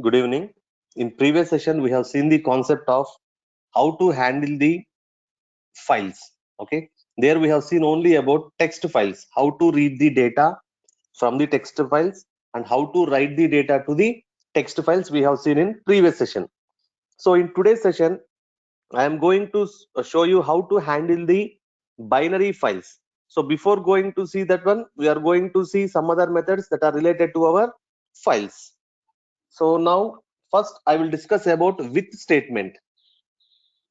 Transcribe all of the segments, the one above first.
Good evening. In previous session, we have seen the concept of how to handle the files. Okay. There we have seen only about text files, how to read the data from the text files and how to write the data to the text files we have seen in previous session. So in today's session, I am going to show you how to handle the binary files. So before going to see that one, we are going to see some other methods that are related to our files. So now first I will discuss about with statement.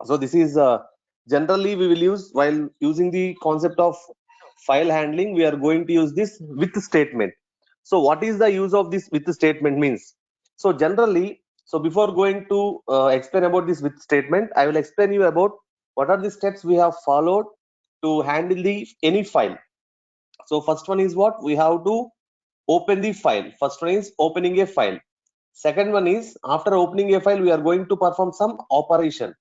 So this is generally we will use while using the concept of file handling, we are going to use this with statement. So what is the use of this with statement means? So generally, so before going to explain about this with statement, I will explain you about what are the steps we have followed to handle the any file. So first one is what we have to open the file. First one is opening a file. Second one is after opening a file, we are going to perform some operation.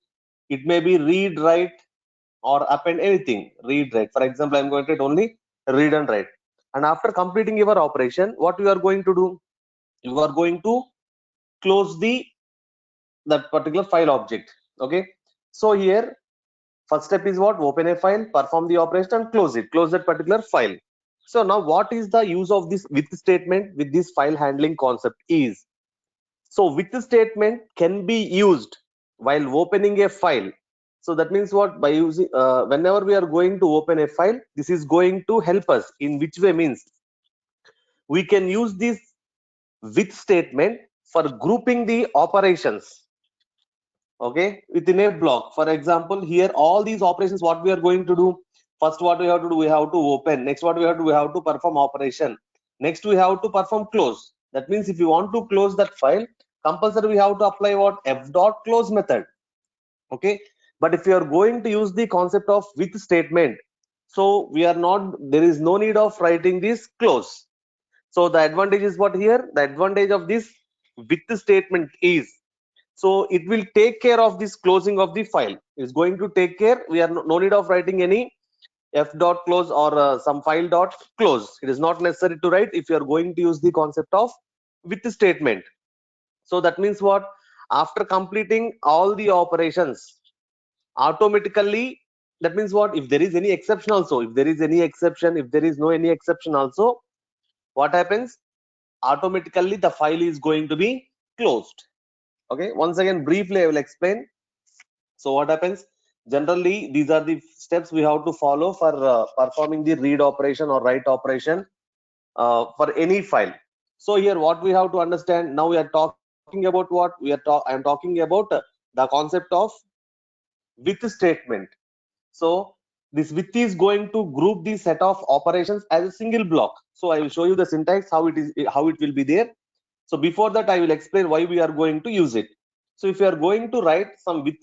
It may be read, write, or append anything. Read, write. For example, I'm going to only read and write. And after completing your operation, what you are going to do? You are going to close the that particular file object. Okay. So here, first step is what? Open a file, perform the operation, and close it. Close that particular file. So now, what is the use of this with statement with this file handling concept is? So with statement can be used while opening a file. So that means what? By using whenever we are going to open a file, this is going to help us in which way means we can use this with statement for grouping the operations, okay, within a block. For example, here all these operations, what we are going to do, first what we have to do, we have to open. Next what we have to do, we have to perform operation. Next we have to perform close. That means if you want to close that file, compulsory we have to apply what? F dot close method. Okay. But if you are going to use the concept of with statement, so we are not, there is no need of writing this close. So the advantage is what here? The advantage of this with statement is, so it will take care of this closing of the file. It's going to take care. We are no need of writing any f dot close or some file dot close. It is not necessary to write if you are going to use the concept of with statement. So that means what? After completing all the operations, automatically, that means what? If there is any exception also, if there is any exception, if there is no any exception also, what happens? Automatically the file is going to be closed. Okay, once again briefly I will explain. So what happens? Generally, these are the steps we have to follow for performing the read operation or write operation for any file. So here what we have to understand, now we are talking about what we are I am talking about the concept of with statement. So this with is going to group the set of operations as a single block. So I will show you the syntax, how it is, how it will be there. So before that I will explain why we are going to use it. So if you are going to write some with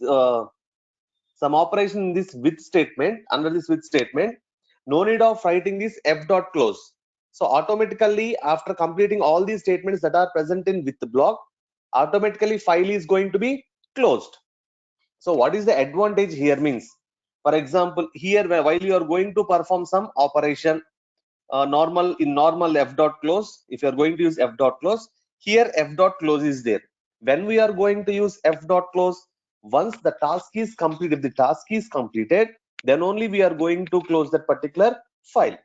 some operation in this with statement, under this with statement, no need of writing this f dot close. So automatically after completing all these statements that are present in with the block, automatically file is going to be closed. So what is the advantage here means, for example, here while you are going to perform some operation, normal in normal f dot close, if you are going to use f dot close, here f dot close is there. When we are going to use f dot close, once the task is completed, if the task is completed, then only we are going to close that particular file.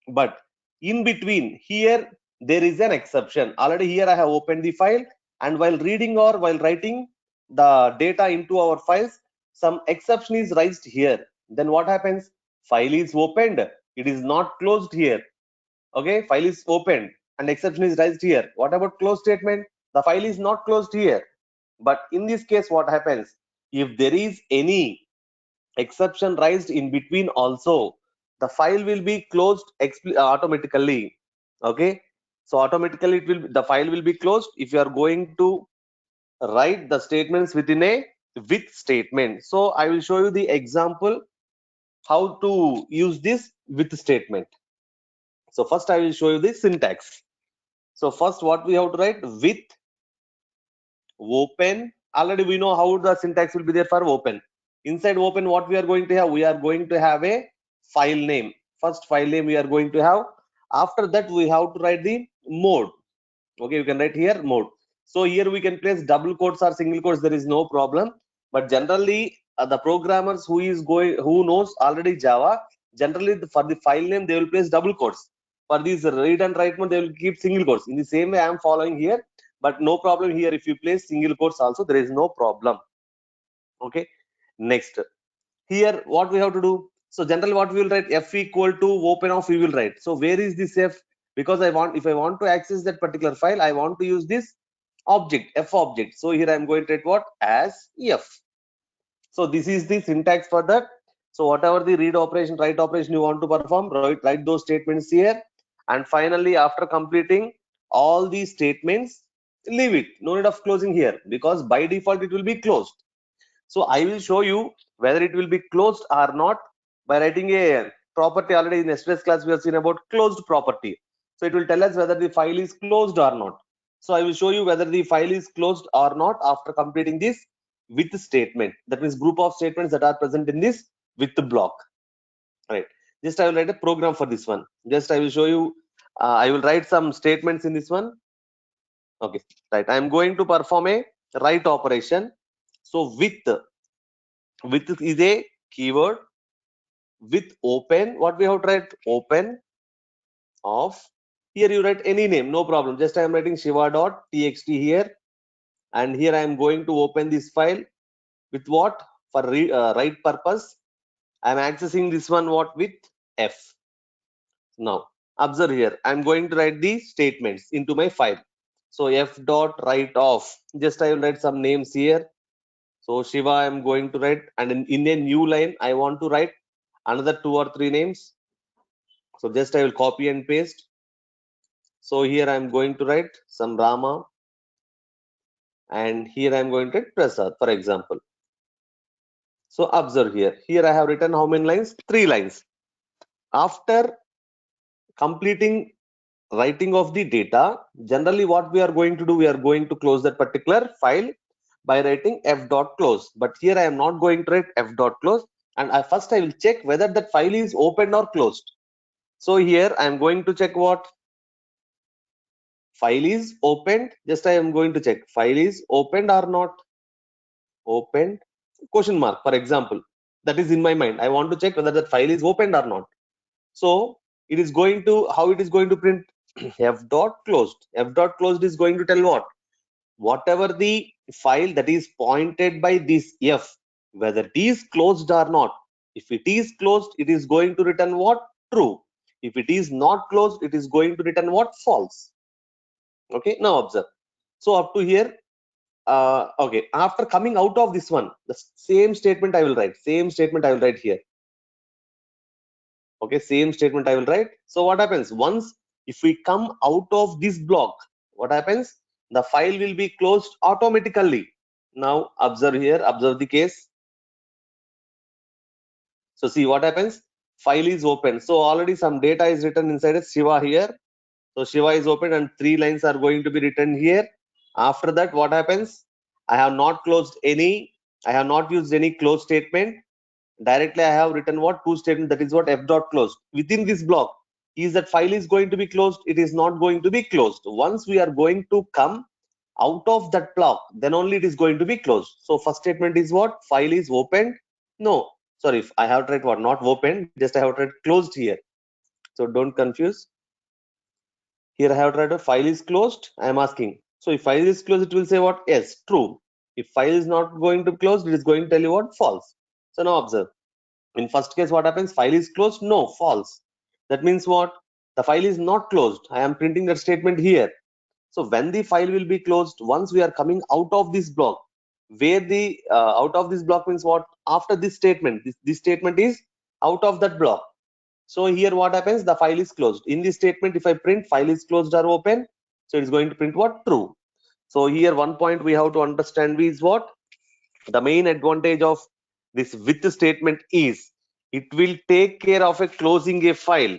But in between here there is an exception. Already here I have opened the file, and while reading or while writing the data into our files, some exception is raised here. Then what happens? File is opened, it is not closed here. Okay, file is opened and exception is raised here. What about close statement? The file is not closed here. But in this case what happens? If there is any exception raised in between also, the file will be closed automatically. Okay, so automatically it will, the file will be closed if you are going to write the statements within a with statement. So I will show you the example how to use this with statement. So first I will show you the syntax. So first what we have to write? With open. Already we know how the syntax will be there for open. Inside open, what we are going to have? We are going to have a file name. First file name we are going to have. After that we have to write the mode. Okay, you can write here mode. So here we can place double quotes or single quotes, there is no problem. But generally the programmers who knows already Java, generally for the file name they will place double quotes. For this read and write mode they will keep single quotes. In the same way I am following here, but no problem here. If you place single quotes also, there is no problem. Okay, next here what we have to do. So generally what we will write, f equal to open of we will write. So where is this f? Because if I want to access that particular file, I want to use this object, f object. So here I am going to write what as f. So this is the syntax for that. So whatever the read operation, write operation you want to perform, write those statements here. And finally after completing all these statements, leave it. No need of closing here, because by default it will be closed. So I will show you whether it will be closed or not by writing a property. Already in yesterday's class we have seen about closed property. So it will tell us whether the file is closed or not. So I will show you whether the file is closed or not after completing this with statement. That means group of statements that are present in this with the block. Right. Just I will write a program for this one. Just I will show you. I will write some statements in this one. Okay. Right. I am going to perform a write operation. So with is a keyword. With open, what we have to write? Open of. Here you write any name, no problem. Just I am writing shiva.txt here, and here I am going to open this file with what? For write purpose. I am accessing this one what with f. Now observe here, I am going to write the statements into my file. So f dot write off. Just I will write some names here. So Shiva I am going to write, and in a new line I want to write another 2 or 3 names. So just I will copy and paste. So here I am going to write some Rama, and here I am going to write Prasad, for example. So observe here I have written how many lines? 3 lines. After completing writing of the data, generally what we are going to do, we are going to close that particular file by writing f dot close. But here I am not going to write f dot close, and first I will check whether that file is opened or closed. So here I am going to check what? File is opened. Just I am going to check file is opened or not opened, question mark, for example. That is in my mind. I want to check whether that file is opened or not. So it is going to, how it is going to print? f dot closed. F dot closed is going to tell what? Whatever the file that is pointed by this f, whether it is closed or not. If it is closed, it is going to return what? True. If it is not closed, it is going to return what? False. Okay, now observe. So up to here, okay, after coming out of this one, the same statement I will write. Same statement I will write here. Okay, same statement I will write. So what happens? Once if we come out of this block, what happens? The file will be closed automatically. Now observe here, observe the case. So see what happens? File is open. So already some data is written inside a Shiva here. So Shiva is open and 3 lines are going to be written here. After that, what happens? I have not closed any, I have not used any close statement. Directly I have written what? 2 statement, that is what? F dot closed. Within this block, is that file is going to be closed? It is not going to be closed. Once we are going to come out of that block, then only it is going to be closed. So first statement is what? File is opened. No, sorry, I have tried what? Not opened, just I have tried closed here. So don't confuse. Here I have tried a file is closed. I am asking. So if file is closed, it will say what? Yes, true. If file is not going to close, it is going to tell you what? False. So now observe. In first case, what happens? File is closed? No, false. That means what? The file is not closed. I am printing that statement here. So when the file will be closed, once we are coming out of this block, where the out of this block means what? After this statement, this statement is out of that block. So here what happens? The file is closed. In this statement, if I print file is closed or open, so it is going to print what? True. So here one point we have to understand is what? The main advantage of this with statement is it will take care of a closing a file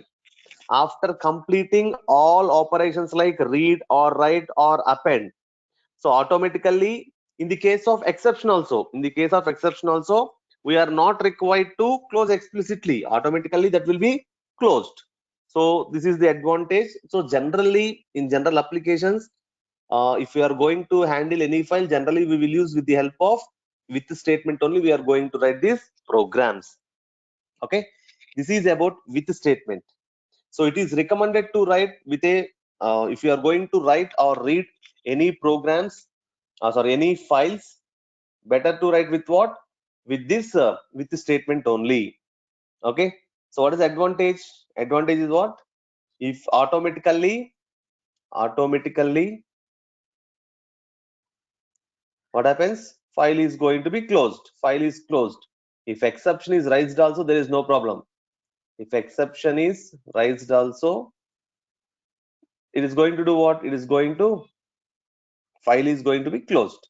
after completing all operations like read or write or append. So automatically, in the case of exception also, we are not required to close explicitly. Automatically that will be closed. So this is the advantage. So generally in general applications, if we are going to handle any file, generally we will use with the help of with statement only. We are going to write these programs. Okay, this is about with statement. So it is recommended to write with a if you are going to write or read any programs, sorry, any files, better to write with what? With this with the statement only. Okay, so what is the advantage? Advantage is what? If automatically what happens? File is going to be closed. File is closed. If exception is raised also, there is no problem. If exception is raised also, it is going to do what? It is going to, file is going to be closed.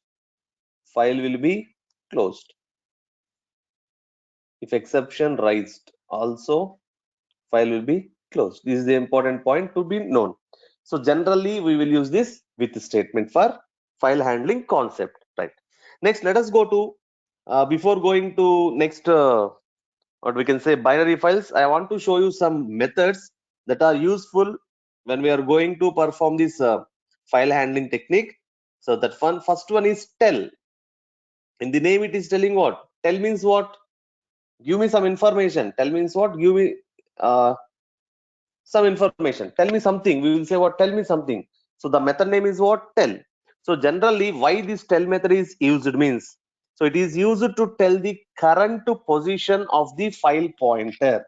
File will be closed. If exception raised also, file will be closed. This is the important point to be known. So generally we will use this with statement for file handling concept, right? Next, let us go to before going to next what we can say binary files, I want to show you some methods that are useful when we are going to perform this file handling technique. So that first one is tell. In the name it is telling what? Tell means what? Give me some information. Tell means what? Give me some information. Tell me something. We will say what? Tell me something. So the method name is what? Tell. So generally why this tell method is used means, so it is used to tell the current position of the file pointer.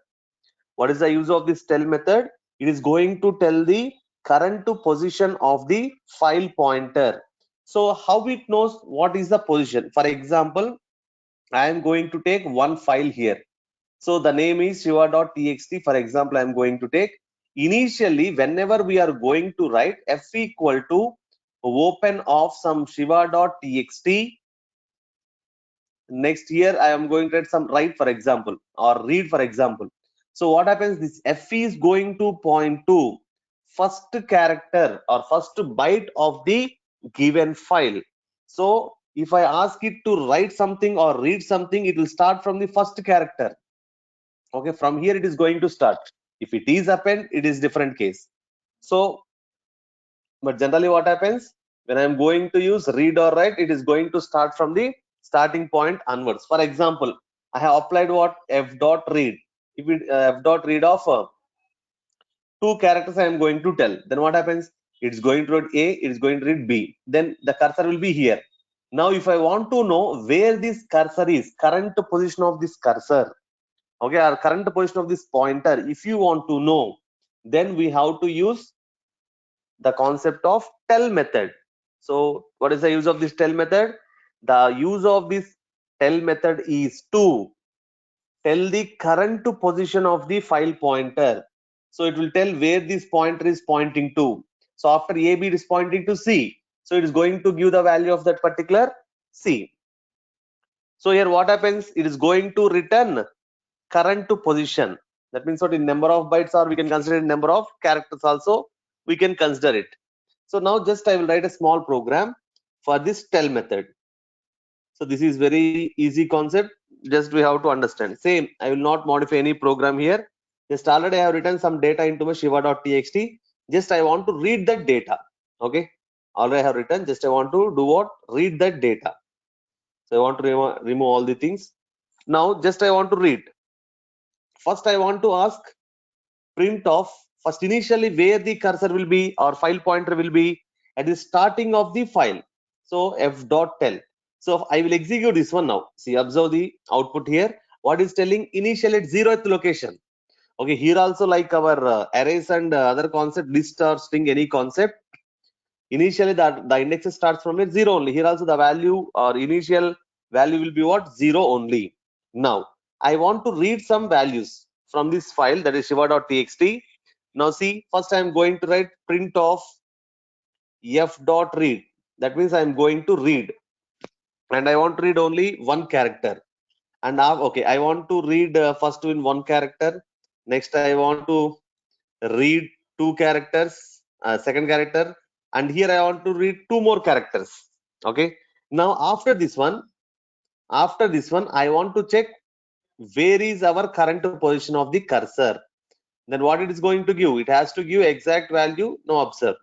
What is the use of this tell method? It is going to tell the current position of the file pointer. So how it knows what is the position? For example, I am going to take one file here. So the name is siva.txt. For example, I am going to take. Initially, whenever we are going to write f equal to open of some siva.txt, next year I am going to write some write, for example, or read, for example. So what happens? This f is going to point to first character or first byte of the given file. So if I ask it to write something or read something, it will start from the first character. Okay, from here it is going to start. If it is append, it is different case. So but generally what happens when I am going to use read or write, it is going to start from the starting point onwards. For example, I have applied what? F dot read. If it f dot read of two characters I am going to tell, then what happens? It's going to read A, it's going to read B, then the cursor will be here. Now if I want to know where this cursor is, current position of this cursor, okay, our current position of this pointer, if you want to know, then we have to use the concept of tell method. So what is the use of this tell method? The use of this tell method is to tell the current position of the file pointer. So it will tell where this pointer is pointing to. So after AB it is pointing to C, so it is going to give the value of that particular C. So here what happens? It is going to return current position. That means what, in number of bytes, or we can consider in number of characters also we can consider it. So now just I will write a small program for this tell method. So this is very easy concept, just we have to understand. Same, I will not modify any program here. Just already I have written some data into my shiva.txt. Just I want to read that data. Okay, already I have written, just I want to do what? Read that data. So I want to remove all the things. Now just I want to read. First I want to ask print of first initially where the cursor will be or file pointer will be at the starting of the file. So f dot tell. So I will execute this one now. See, observe the output here. What is telling? Initially at 0th location. Okay, here also like our arrays and other concept, list or string, any concept, initially the index starts from a 0 only. Here also the value or initial value will be what? 0 only. Now I want to read some values from this file, that is shiva.txt. Now see, first I am going to write print of f dot read. That means I am going to read, and I want to read only one character. And now okay, I want to read first in one character. Next I want to read two characters, second character, and here I want to read two more characters. Okay, now after this one I want to check where is our current position of the cursor. Then what it is going to give? It has to give exact value. Now observe.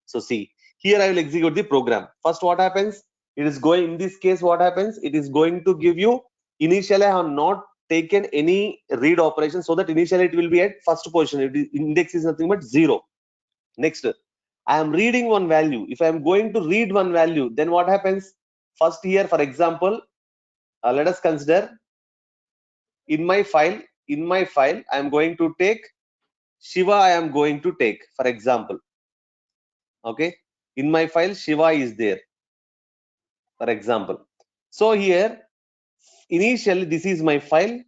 So see, Here I will execute the program. First, what happens? It is going, in this case, what happens? It is going to give you, initially I have not taken any read operation, so that initially it will be at first position. Index is nothing but 0. Next, I am reading one value. If I am going to read one value, then what happens? First here, for example, let us consider in my file, I am going to take Shiva, I am going to take, for example. Okay, in my file, Shiva is there, for example. So here, initially, this is my file.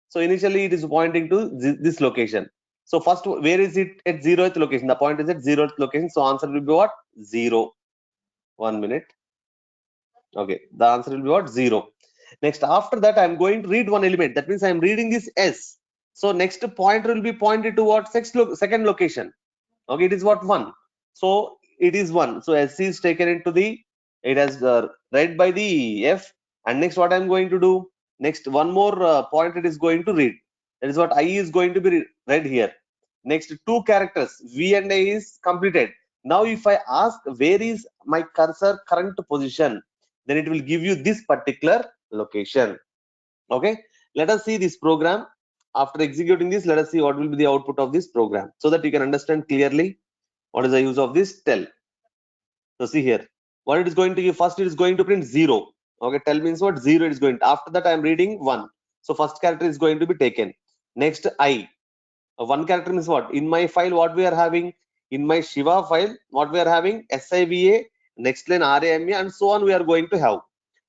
So initially, it is pointing to this location. So first, where is it at 0th location? The point is at 0th location. So answer will be what? 0. 1 minute. Okay, the answer will be what? 0. Next, after that, I'm going to read one element. That means I'm reading this S. So next pointer will be pointed to what? Second location. Okay, it is what? 1. So it is 1. So S is taken into the, it has read by the F. And next, what I'm going to do? Next, one more point it is going to read. That is what I is going to be read here. Next, 2 characters V and A is completed. Now, if I ask where is my cursor current position, then it will give you this particular location. Okay, let us see this program. After executing this, let us see what will be the output of this program, so that you can understand clearly what is the use of this tell. So see here, what it is going to give. First, it is going to print 0. Okay, tell means what? 0 is going to. After that, I am reading 1. So first character is going to be taken. Next, I. One character means what? In my file, what we are having? In my Shiva file, what we are having? SIVA, next line RAMA, and so on we are going to have.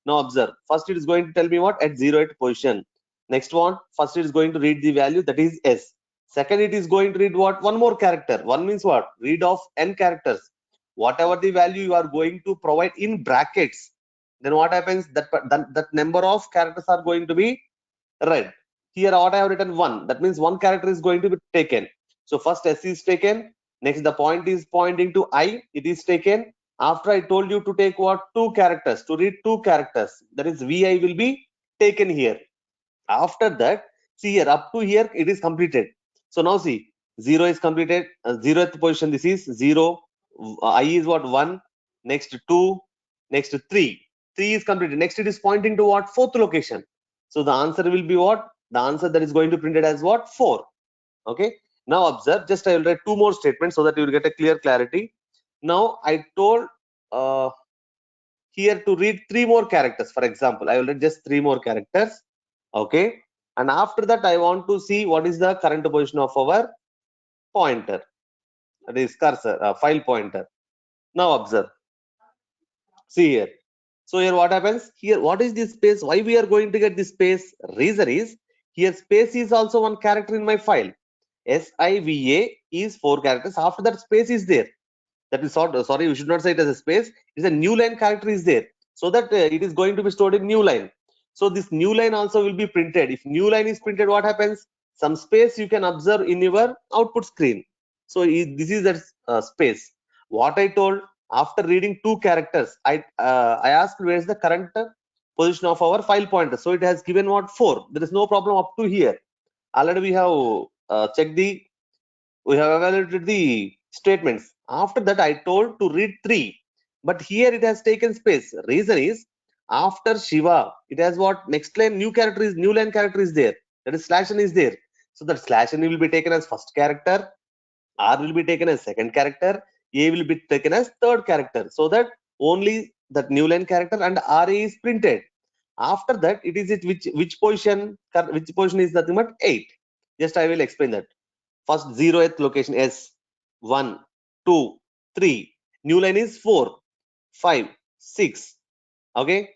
Now observe. First, it is going to tell me what? At 0th position. Next one, first it is going to read the value, that is S. Second, it is going to read what? One more character. One means what? Read of n characters. Whatever the value you are going to provide in brackets, then what happens? That number of characters are going to be read. Here what I have written 1. That means one character is going to be taken. So first S is taken. Next the point is pointing to I. It is taken. After I told you to take what? 2 characters. To read 2 characters. That is VI will be taken here. After that, see here, up to here it is completed. So now see, 0 is completed. 0th position, this is 0. I is what? 1. Next 2. Next 3. 3 is completed. Next it is pointing to what? 4th location. So the answer will be what? The answer that is going to printed as what? 4. Okay. Now observe, just I will write 2 more statements so that you will get a clear clarity. Now I told here to read 3 more characters. For example, I will read just 3 more characters. Okay. And after that, I want to see what is the current position of our pointer. That is cursor, file pointer. Now observe. See here. So here what happens? Here, what is this space? Why we are going to get this space? Reason is, here space is also one character in my file. SIVA is 4 characters. After that, space is there. That is sorry, we should not say it as a space. It is a new line character is there. So that it is going to be stored in new line. So this new line also will be printed. If new line is printed, what happens? Some space you can observe in your output screen. So this is that space. What I told, after reading 2 characters, I asked where is the current position of our file pointer. So it has given what? 4. There is no problem up to here. Already we have checked we have evaluated the statements. After that, I told to read 3, but here it has taken space. Reason is, after Shiva, it has what? Next line new line character is there. That is slash n is there. So that slash n will be taken as first character, R will be taken as second character, A will be taken as third character. So that only that new line character and RA is printed. After that, it is which position? Which position is nothing but 8. Just I will explain that. First 0th location S, 1, 2, 3. New line is 4, 5, 6. Okay.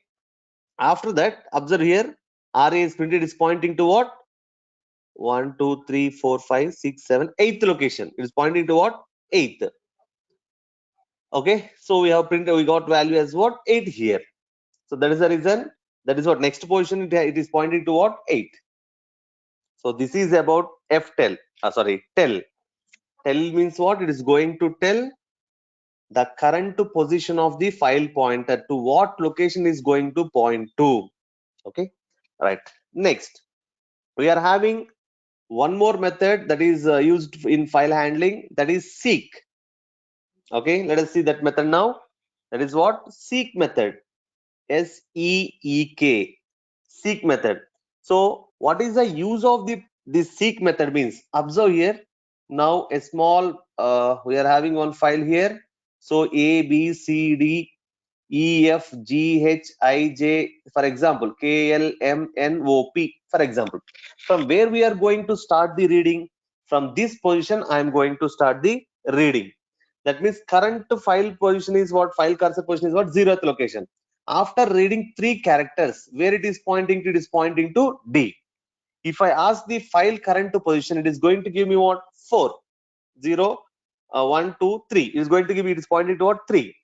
After that, observe here, RA is printed, is pointing to what? 1, 2, 3, 4, 5, 6, 7, 8th location. It is pointing to what? 8th. Okay. So we have printed, we got value as what? 8 here. So that is the reason. That is what next position it is pointing to what? 8. So this is about ftell. Tell. Tell means what? It is going to tell the current position of the file pointer to what location is going to point to. Okay, right. Next, we are having one more method that is used in file handling, that is seek. Okay, let us see that method now. That is what? Seek method. SEEK. Seek method. So what is the use of this seek method means? Observe here. Now a small we are having one file here. So A, B, C, D, E, F, G, H, I, J, for example, K, L, M, N, O, P, for example. From where we are going to start the reading? From this position, I am going to start the reading. That means current file position is what? File cursor position is what? 0th location. After reading 3 characters, where it is pointing to? It is pointing to D. If I ask the file current position, it is going to give me what? 4, 0, 1, 2, 3. It is going to give me, it is pointing to what? 3.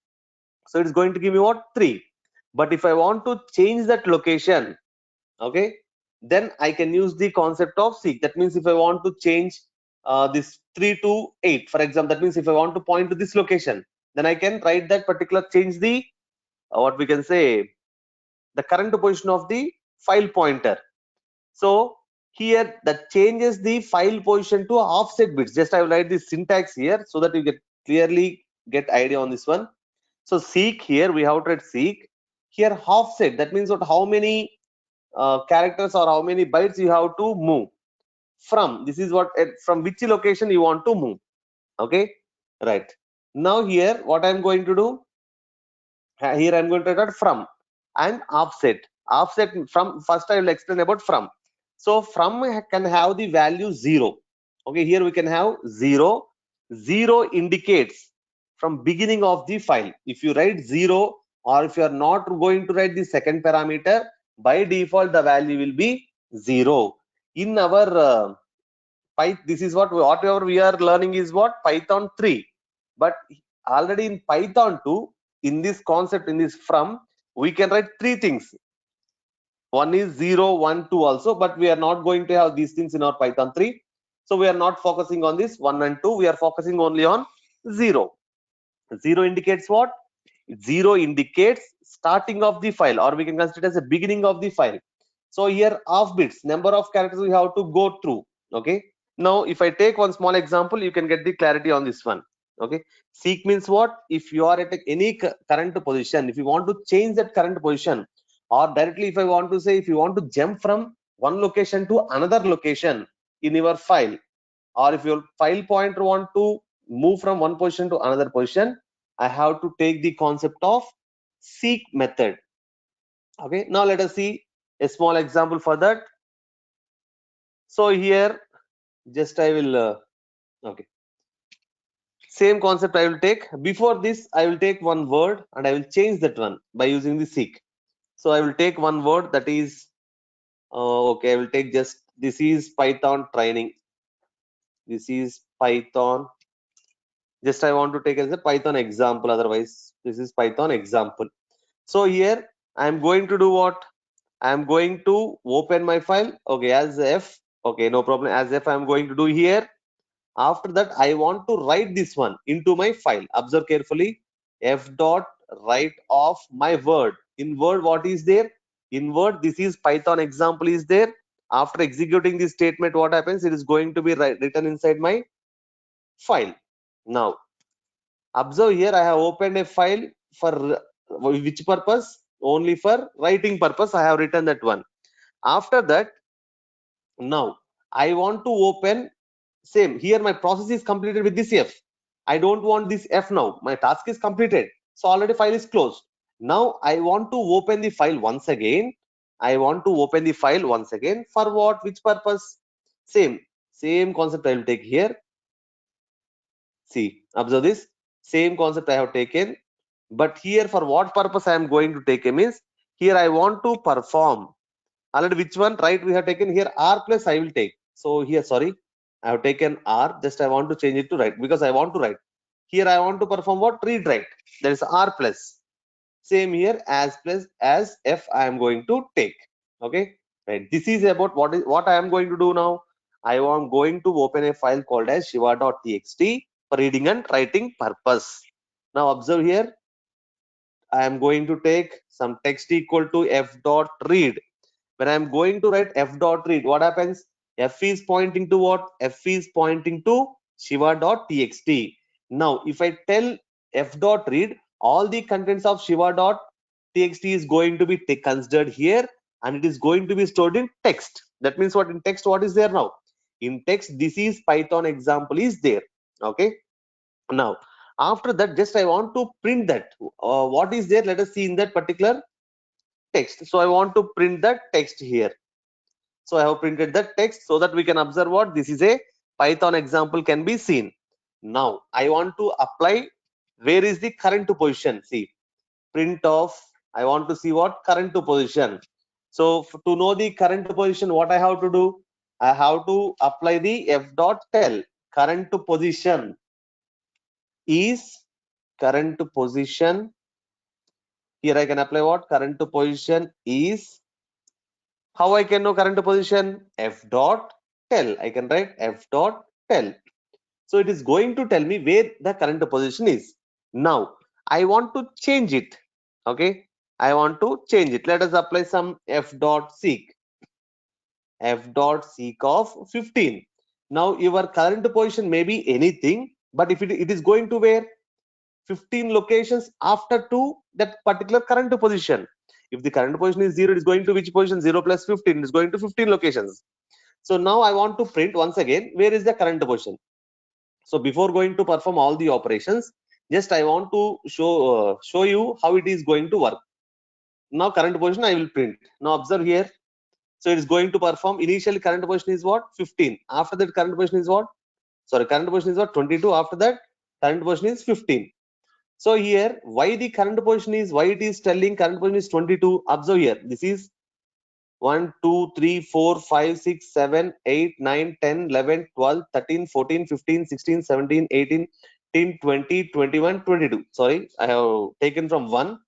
So it is going to give me what? 3. But if I want to change that location, okay, then I can use the concept of seek. That means if I want to change this 3 to 8, for example, that means if I want to point to this location, then I can write that particular, change the what we can say, the current position of the file pointer. So here that changes the file position to offset bits. Just I will write the syntax here so that you get clearly get idea on this one. So seek, here we have to write seek. Here offset, that means what? How many characters or how many bytes you have to move from. This is what, from which location you want to move. Okay, right. Now here what I'm going to do, here I'm going to write from and offset. Offset from, first I will explain about from. So from can have the value 0. Okay, here we can have 0. 0 indicates from beginning of the file. If you write 0, or if you are not going to write the second parameter, by default the value will be 0. In our this is what, whatever we are learning is what? Python 3. But already in Python 2, in this concept, in this from, we can write 3 things. One is 0, 1, 2 also, but we are not going to have these things in our Python 3. So we are not focusing on this 1 and 2. We are focusing only on 0. 0 indicates what? 0 indicates starting of the file, or we can consider it as a beginning of the file. So here of bits, number of characters we have to go through. Okay, now if I take one small example, you can get the clarity on this one. Okay, seek means what? If you are at any current position, if you want to change that current position, or directly if I want to say, if you want to jump from one location to another location in your file, or if your file pointer want to move from one position to another position, I have to take the concept of seek method. Okay, now let us see a small example for that. So here just I will okay, same concept I will take. Before this I will take one word and I will change that one by using the seek. So I will take one word, that is okay, I will take just, this is Python training, this is Python, just I want to take as a Python example, otherwise this is Python example. So here I am going to do what? I am going to open my file, okay, as F. Okay, no problem, as F I am going to do here. After that I want to write this one into my file. Observe carefully. F dot write of my word. In word what is there? In word this is Python example is there. After executing this statement, what happens? It is going to be written inside my file. Now observe here, I have opened a file for which purpose? Only for writing purpose I have written that one. After that, now I want to open, same here my process is completed with this F. I don't want this F now. My task is completed. So already file is closed. Now I want to open the file once again. I want to open the file once again. For what? Which purpose? Same concept I will take here. See, observe this. Same concept I have taken. But here for what purpose I am going to take him is, here I want to perform. Already which one? Right, we have taken here R plus I will take. So here, sorry, I have taken R, just I want to change it to write because I want to write. Here I want to perform what? Read write. That is R plus. Same here, as plus as F I am going to take. Okay, right. This is about what I am going to do now. I am going to open a file called as shiva.txt for reading and writing purpose. Now observe here, I am going to take some text equal to f dot read. When I am going to write f dot read, what happens? F is pointing to what? F is pointing to shiva.txt. Now, if I tell f dot read, all the contents of shiva dot txt is going to be considered here, and it is going to be stored in text. That means what? In text, what is there now? In text, this is Python example is there. Okay. Now after that, just I want to print that what is there. Let us see in that particular text. So I want to print that text here. So I have printed that text so that we can observe what this is a Python example can be seen. Now I want to apply where is the current position. See, print of, I want to see what current position. So to know the current position, what I have to do? I have to apply the f dot tell. Current position is current position. Here I can apply what? Current position is, how I can know current position? F dot tell. I can write f dot tell. So it is going to tell me where the current position is. Now I want to change it. Okay, I want to change it. Let us apply some f dot seek. F dot seek of 15. Now your current position may be anything, but if it is going to where 15 locations after to that particular current position. If the current position is 0, it is going to which position? 0 plus 15, it is going to 15 locations. So now I want to print once again where is the current position. So before going to perform all the operations, just I want to show you how it is going to work. Now current position I will print. Now observe here. So it is going to perform. Initially current position is what? 15. After that current position is what? Sorry, current position is what? 22. After that current position is 15. So here, why the current position is, why it is telling current position is 22? Observe here. This is 1, 2, 3, 4, 5, 6, 7, 8, 9, 10, 11, 12, 13, 14, 15, 16, 17, 18, 19, 20, 21, 22. Sorry, I have taken from 1.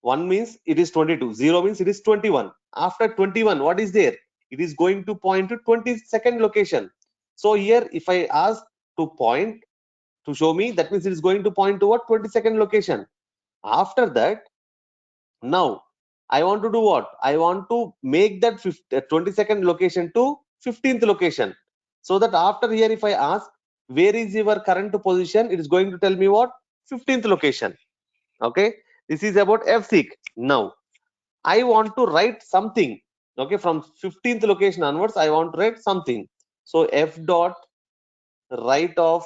1 means it is 22. 0 means it is 21. After 21, what is there? It is going to point to 22nd location. So here, if I ask to point, to show me, that means it is going to point to what? 22nd location. After that, now I want to do what? I want to make that 22nd location to 15th location, so that after here if I ask where is your current position, it is going to tell me what? 15th location. Okay, this is about fseek. Now I want to write something. Okay, from 15th location onwards I want to write something. So f dot write of,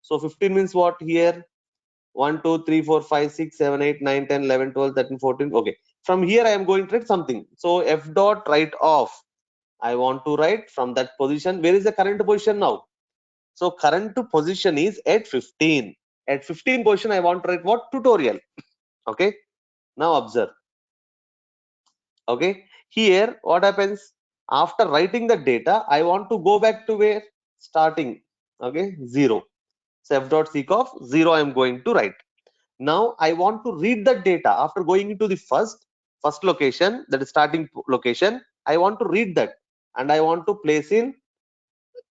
so 15 means what here? 1, 2, 3, 4, 5, 6, 7, 8, 9, 10, 11, 12, 13, 14. Okay, from here I am going to write something. So f dot write off, I want to write from that position. Where is the current position now? So current position is at 15. At 15 position I want to write what? Tutorial. Okay, now observe. Okay, here what happens? After writing the data, I want to go back to where? Starting. Okay, 0. So f dot seek of 0 I am going to write. Now I want to read the data after going into the first location, that is starting location. I want to read that and I want to place in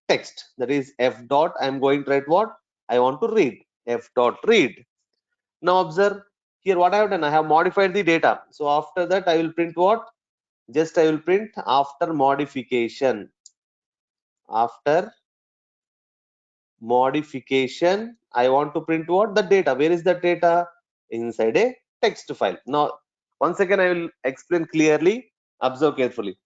text, that is f dot. I am going to write what? I want to read, f dot read. Now observe here what I have done. I have modified the data. So after that I will print what? Just I will print after modification. After modification I want to print what? The data. Where is the data? Inside a text file. Now once again I will explain clearly. Observe carefully.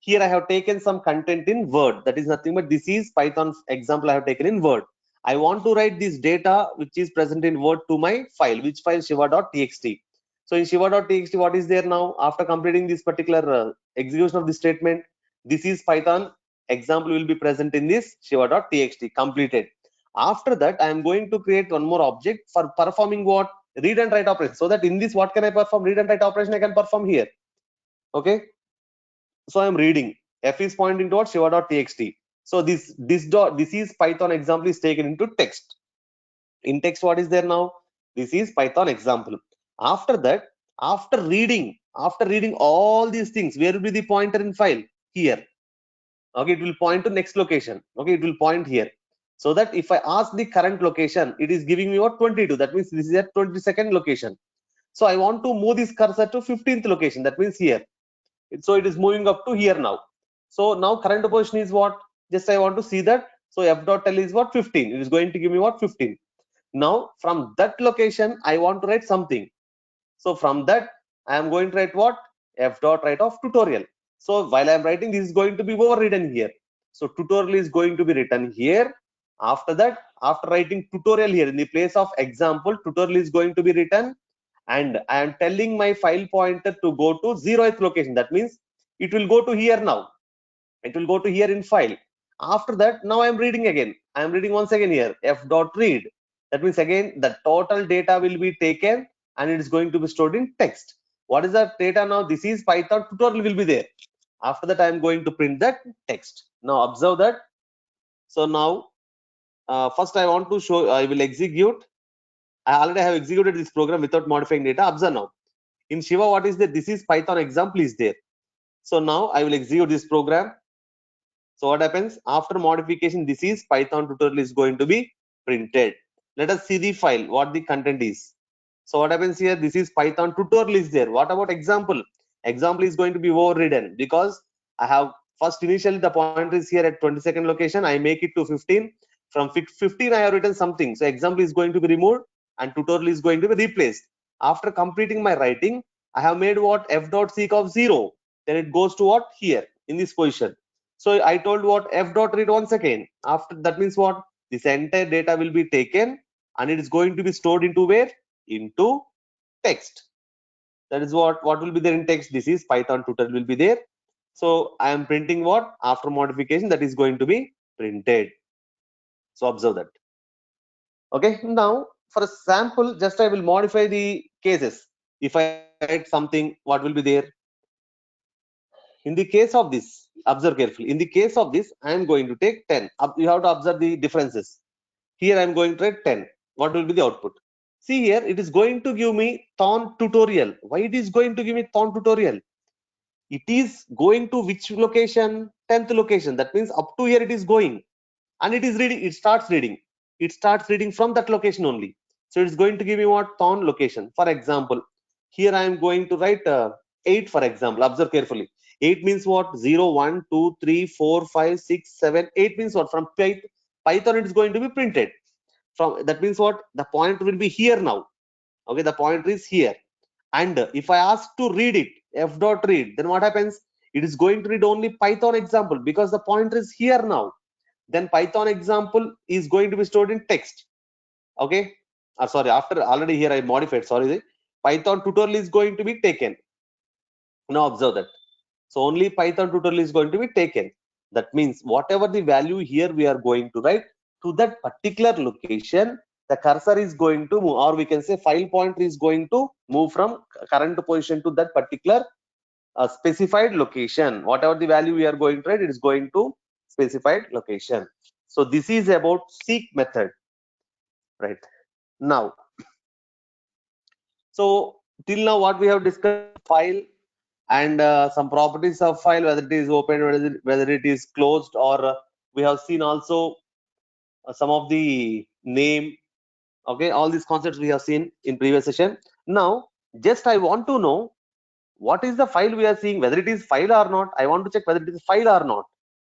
Here I have taken some content in Word. That is nothing but this is Python example I have taken in Word. I want to write this data which is present in Word to my file. Which file? Shiva.txt. So in Shiva.txt, what is there now? After completing this particular execution of this statement, this is Python example will be present in this Shiva.txt completed. After that, I am going to create one more object for performing what? Read and write operation. So that in this, what can I perform? Read and write operation I can perform here. Okay. So I am reading. F is pointing towards Shiva.txt. So this is Python example is taken into text. In text, what is there now? This is Python example. After that, after reading all these things, where will be the pointer in file? Here. Okay, it will point to next location. Okay, it will point here. So that if I ask the current location, it is giving me what? 22. That means this is at 22nd location. So I want to move this cursor to 15th location. That means here. So it is moving up to here now. So now current position is what? Just I want to see that. So f dot tell is what? 15. It is going to give me what? 15. Now from that location I want to write something. So from that I am going to write what? F dot write of tutorial. So while I am writing, this is going to be overridden here. So tutorial is going to be written here. After that, after writing tutorial here in the place of example, tutorial is going to be written, and I am telling my file pointer to go to 0th location. That means it will go to here now. It will go to here in file. After that, now I am reading again. I am reading once again here, f dot read. That means again the total data will be taken and it is going to be stored in text. What is that data now? This is Python tutorial will be there. After that, I am going to print that text. Now observe that. So now first I want to show, I will execute. I already have executed this program without modifying data. Observe now. In Shiva, what is there? This is Python example is there. So now I will execute this program. So what happens after modification? This is Python tutorial is going to be printed. Let us see the file, what the content is. So what happens here? This is Python tutorial is there. What about example? Example is going to be overridden because I have first initially the pointer is here at 22nd location. I make it to 15. From 15 I have written something. So example is going to be removed and tutorial is going to be replaced. After completing my writing, I have made what? F dot seek of 0. Then it goes to what? Here in this position. So I told what? F dot read once again. After that means what? This entire data will be taken and it is going to be stored into where? Into text. That is what will be there in text. This is Python tutorial will be there. So I am printing what? After modification, that is going to be printed. So observe that. Okay, now for a sample, just I will modify the cases. If I write something, what will be there? In the case of this, observe carefully. In the case of this, I am going to take 10. You have to observe the differences. Here I am going to write 10. What will be the output? See here, it is going to give me Thorn tutorial. Why it is going to give me Thorn tutorial? It is going to which location? 10th location. That means up to here it is going. And it is reading. It starts reading. It starts reading from that location only. So it's going to give me what? Thorn location. For example, here I am going to write 8 for example. Observe carefully. 8 means what? 0, 1, 2, 3, 4, 5, 6, 7. 8 means what? From Python it is going to be printed. From that means what? The pointer will be here now. Okay, the pointer is here. And if I ask to read it, f dot read, then what happens? It is going to read only Python example because the pointer is here now. Then Python example is going to be stored in text. Okay, sorry, after already here I modified, sorry. Python tutorial is going to be taken. Now observe that. So only Python tutorial is going to be taken. That means whatever the value here we are going to write to that particular location, the cursor is going to move, or we can say file pointer is going to move from current position to that particular specified location. Whatever the value we are going to write, it is going to specified location. So this is about seek method, right? Now, so till now what we have discussed, file and some properties of file, whether it is open, whether it is closed, or we have seen also some of the name. Okay, all these concepts we have seen in previous session. Now just I want to know what is the file we are seeing, whether it is file or not. I want to check whether it is file or not.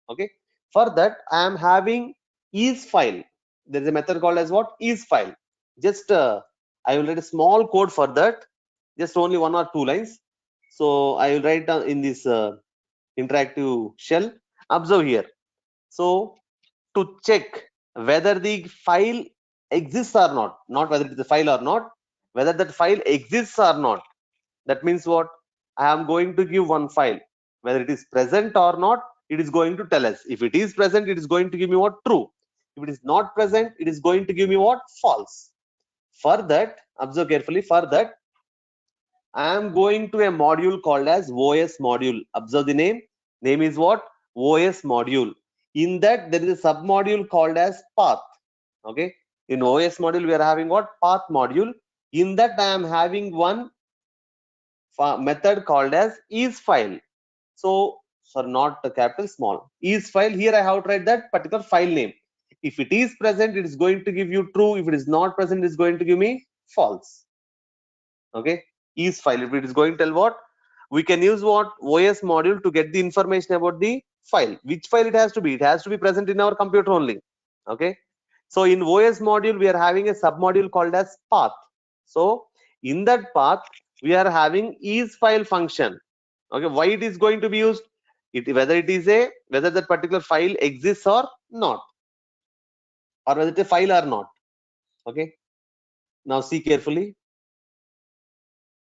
Okay, for that I am having isfile. There is a method called as what? Isfile. Just I will write a small code for that, just only 1 or 2 lines. So I will write down in this interactive shell. Observe here. So to check whether the file exists or not whether it is a file or not, whether that file exists or not. That means what? I am going to give one file, whether it is present or not, it is going to tell us. If it is present, it is going to give me what? True. If it is not present, it is going to give me what? False. For that, observe carefully, for that I am going to a module called as OS module. Observe the name. Name is what? OS module. In that there is a sub module called as path. Okay. In OS module we are having what? Path module. In that I am having one method called as isfile. So not the capital, small. Isfile. Here I have to write that particular file name. If it is present, it is going to give you true. If it is not present, it is going to give me false. Okay. Isfile. If it is going to tell what? We can use what? OS module to get the information about the file. Which file it has to be? It has to be present in our computer only. Okay. So in OS module, we are having a submodule called as path. So in that path, we are having isfile function. Okay, why it is going to be used? Whether that particular file exists or not, or whether it's a file or not. Okay. Now see carefully.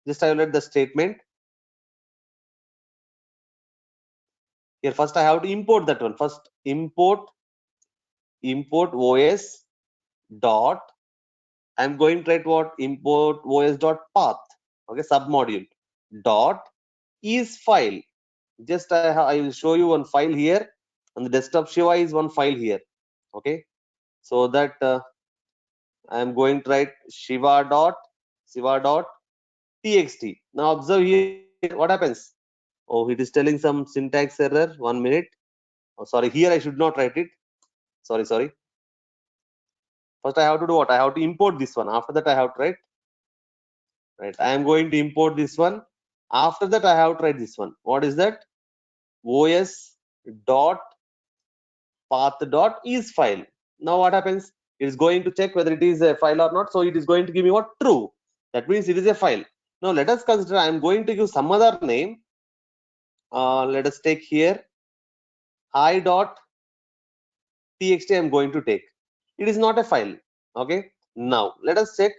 Just I will write the statement. Here first I have to import that one. First import OS dot. I'm going to write what? Import OS dot path. Okay, submodule dot isfile. Just I will show you one file here on the desktop. Shiva is one file here. Okay, so that I am going to write shiva dot txt. Now observe here what happens. Oh, it is telling some syntax error. 1 minute. Oh, sorry, here I should not write it. Sorry. First I have to do what? I have to import this one. After that I have to write. Right. I am going to import this one. After that I have to write this one. What is that? OS dot path dot isfile. Now what happens? It is going to check whether it is a file or not. So it is going to give me what? True. That means it is a file. Now let us consider I am going to use some other name. Let us take here I dot txt. I am going to take. It is not a file. Okay. Now let us check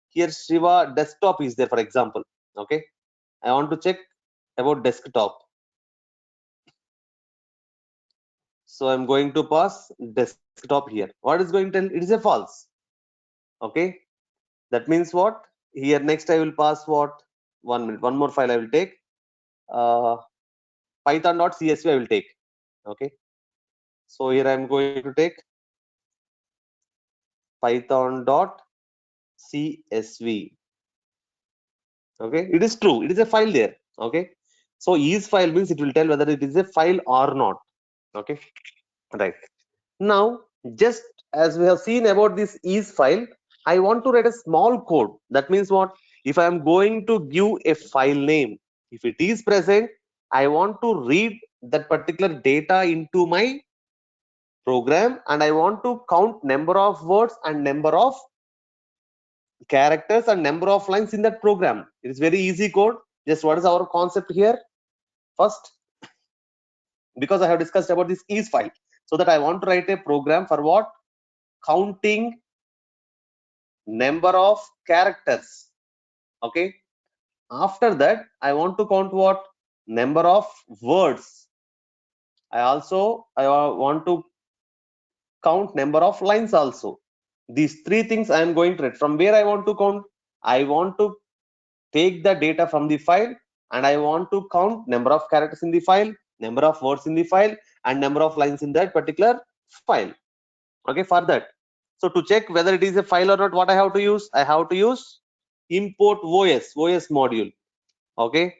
here. Shiva desktop is there, for example. Okay. I want to check about desktop. So I'm going to pass desktop here. What is going to tell? It is a false. Okay. That means what? Here next I will pass what? 1 minute. One more file I will take. Python.csv I will take. Okay. So here I'm going to take Python.csv. Okay. It is true. It is a file there. Okay. So isfile means it will tell whether it is a file or not. Okay. Right. Now, just as we have seen about this isfile, I want to write a small code. That means what? If I am going to give a file name, if it is present, I want to read that particular data into my program, and I want to count number of words and number of characters and number of lines in that program. It is very easy code. Just what is our concept here? First, because I have discussed about this isfile, so that I want to write a program for what? Counting number of characters. Okay. After that, I want to count what? Number of words. I want to count number of lines also. These three things I am going to write. From where I want to count? I want to take the data from the file, and I want to count number of characters in the file, number of words in the file, and number of lines in that particular file. Okay, for that. So to check whether it is a file or not, what I have to use? I have to use import OS module. Okay,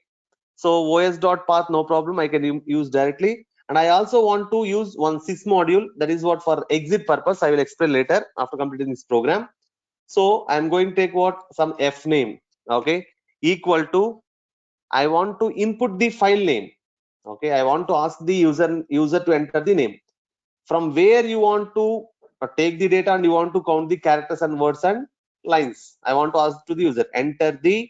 so os.path, no problem, I can use directly. And I also want to use one sys module, that is what for exit purpose. I will explain later after completing this program. So I'm going to take what? Some f name. Okay, equal to, I want to input the file name. Okay, I want to ask the user to enter the name. From where you want to take the data and you want to count the characters and words and lines, I want to ask to the user, enter the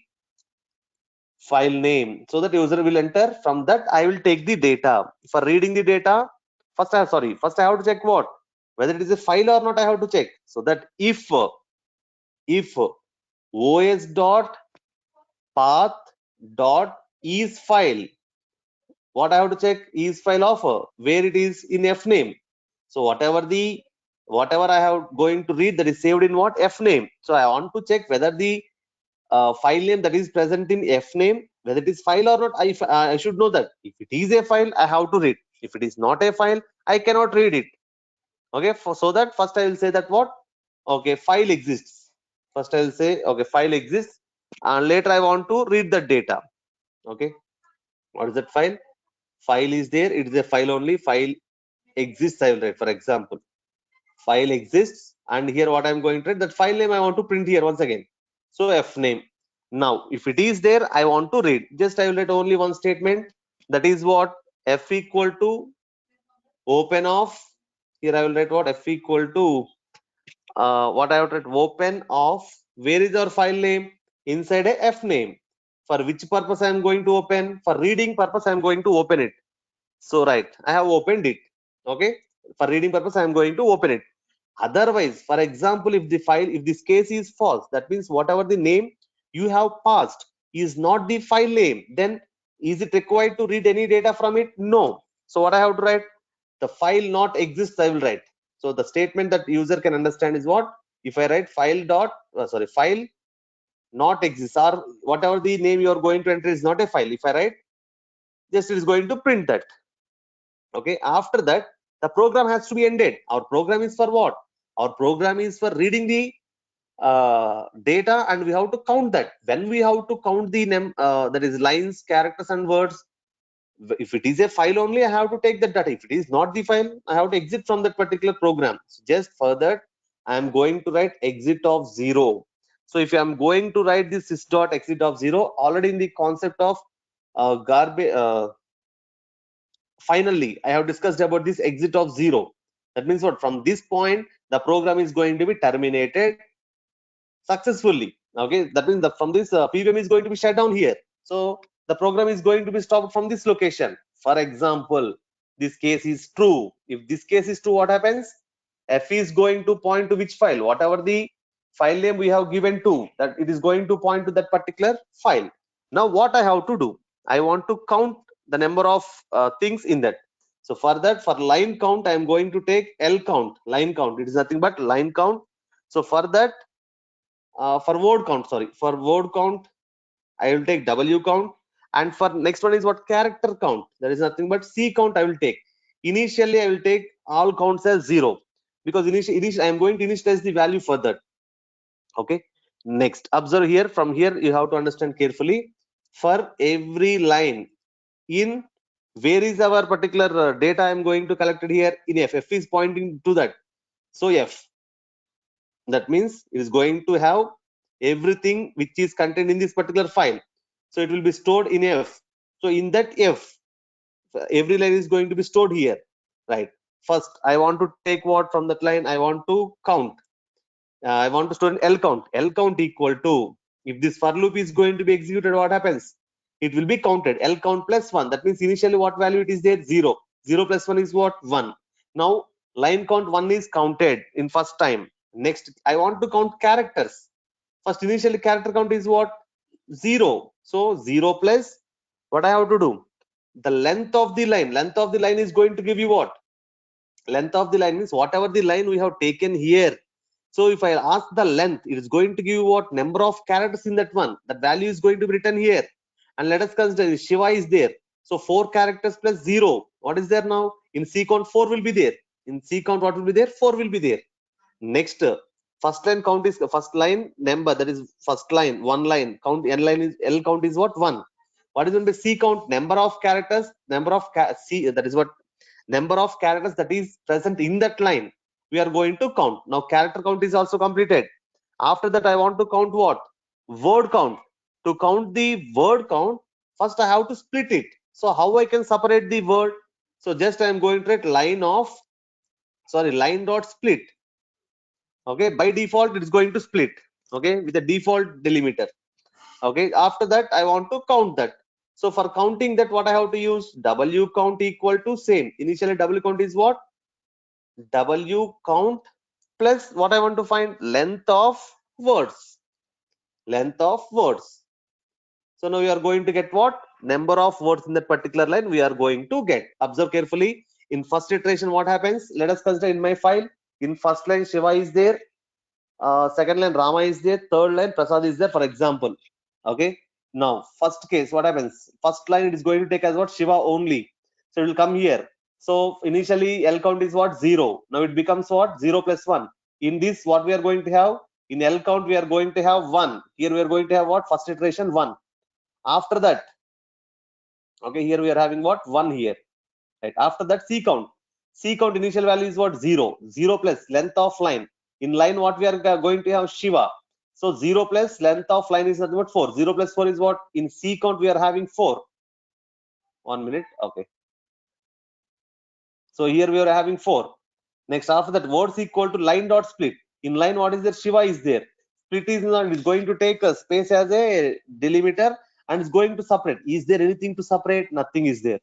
file name, so that user will enter. From that I will take the data. For reading the data, first I have to check what? Whether it is a file or not, I have to check. So that if os dot path dot is file, what I have to check? Is file of where it is in f name. So whatever I have going to read, that is saved in what? F name. So I want to check whether the file name that is present in f name, whether it is file or not. I should know that. If it is a file, I have to read. If it is not a file, I cannot read it. Okay, so that first I will say that what? Okay, file exists. First I will say, okay, file exists, and later I want to read the data. Okay, what is that file? File is there. It is a file only. File exists, I will write. For example, file exists, and here what I am going to write, that file name I want to print here once again. So f name. Now if it is there, I want to read. Just I will write only one statement, that is what? F equal to open of, here I will write what? F equal to what I have to write, open of, where is our file name? Inside a F name. For which purpose I am going to open? For reading purpose I am going to open it. So right, I have opened it. Okay, for reading purpose I am going to open it. Otherwise, for example, if the file, if this case is false, that means whatever the name you have passed is not the file name, then is it required to read any data from it? No. So what I have to write? The file not exists, I will write. So the statement that user can understand is what? If I write file dot, file not exists, or whatever the name you are going to enter is not a file. If I write, just it is going to print that. Okay, after that the program has to be ended. Our program is for what? Our program is for reading the data, and we have to count that. When we have to count the that is lines, characters and words, if it is a file only, I have to take that data. If it is not the file, I have to exit from that particular program. So just for that I am going to write exit of 0. So if I am going to write this sys dot exit of 0, already in the concept of garbage, finally I have discussed about this exit of 0. That means what? From this point the program is going to be terminated successfully. Okay, that means from this pvm is going to be shut down here. So the program is going to be stopped from this location. For example, this case is true. If this case is true, what happens? F is going to point to which file? Whatever the file name we have given to, that it is going to point to that particular file. Now what I have to do? I want to count the number of things in that. So for that, for line count, I am going to take L count, line count. It is nothing but line count. So for that, for word count, for word count, I will take W count. And for next one is what? Character count. That is nothing but C count I will take. Initially, I will take all counts as 0, because initially I am going to initialize the value for that. Okay. Next, observe here. From here, you have to understand carefully. For every line in, where is our particular data I am going to collect it here? In F. F is pointing to that. So F. That means it is going to have everything which is contained in this particular file. So it will be stored in F. So in that F, every line is going to be stored here, right? First, I want to take what from that line? I want to count. I want to store an L count. L count equal to, if this for loop is going to be executed, what happens? It will be counted. L count plus 1. That means initially what value it is there? 0. 0 plus 1 is what? 1. Now line count 1 is counted in first time. Next, I want to count characters. First, initially character count is what? 0. So 0 plus, what I have to do? The length of the line. Length of the line is going to give you what? Length of the line means whatever the line we have taken here. So if I ask the length, it is going to give you what? Number of characters in that one. That value is going to be written here. And let us consider Shiva is there. So 4 characters plus 0. What is there now? In C count 4 will be there. In C count what will be there? 4 will be there. Next, first line count is first line number, that is first line, one line count. N line is L count is what? 1. What is going to be C count? Number of characters, number of C, that is what? Number of characters that is present in that line we are going to count. Now character count is also completed. After that, I want to count what? Word count. To count the word count, first I have to split it. So how I can separate the word? So just I am going to write line dot split. Okay, by default it is going to split. Okay, with the default delimiter. Okay, after that I want to count that. So for counting that, what I have to use? W count equal to same. Initially W count is what? W count plus what I want to find? Length of words. Length of words. So now we are going to get what? Number of words in that particular line we are going to get. Observe carefully. In first iteration, what happens? Let us consider in my file. In first line, Shiva is there. Second line, Rama is there. Third line, Prasad is there, for example. Okay. Now, first case, what happens? First line, it is going to take as what? Shiva only. So it will come here. So initially, L count is what? 0. Now it becomes what? 0 plus 1. In this, what we are going to have? In L count, we are going to have 1. Here we are going to have what? First iteration 1. After that, okay, here we are having what? 1 here. Right. After that, C count. C count initial value is what? 0. 0 plus length of line. In line, what we are going to have? Shiva. So 0 plus length of line is what? 4. 0 plus 4 is what? In C count, we are having 4. 1 minute. Okay. So here we are having 4. Next, after that, words equal to line dot split. In line, what is there? Shiva is there. Split is not. It's going to take a space as a delimiter and it's going to separate. Is there anything to separate? Nothing is there.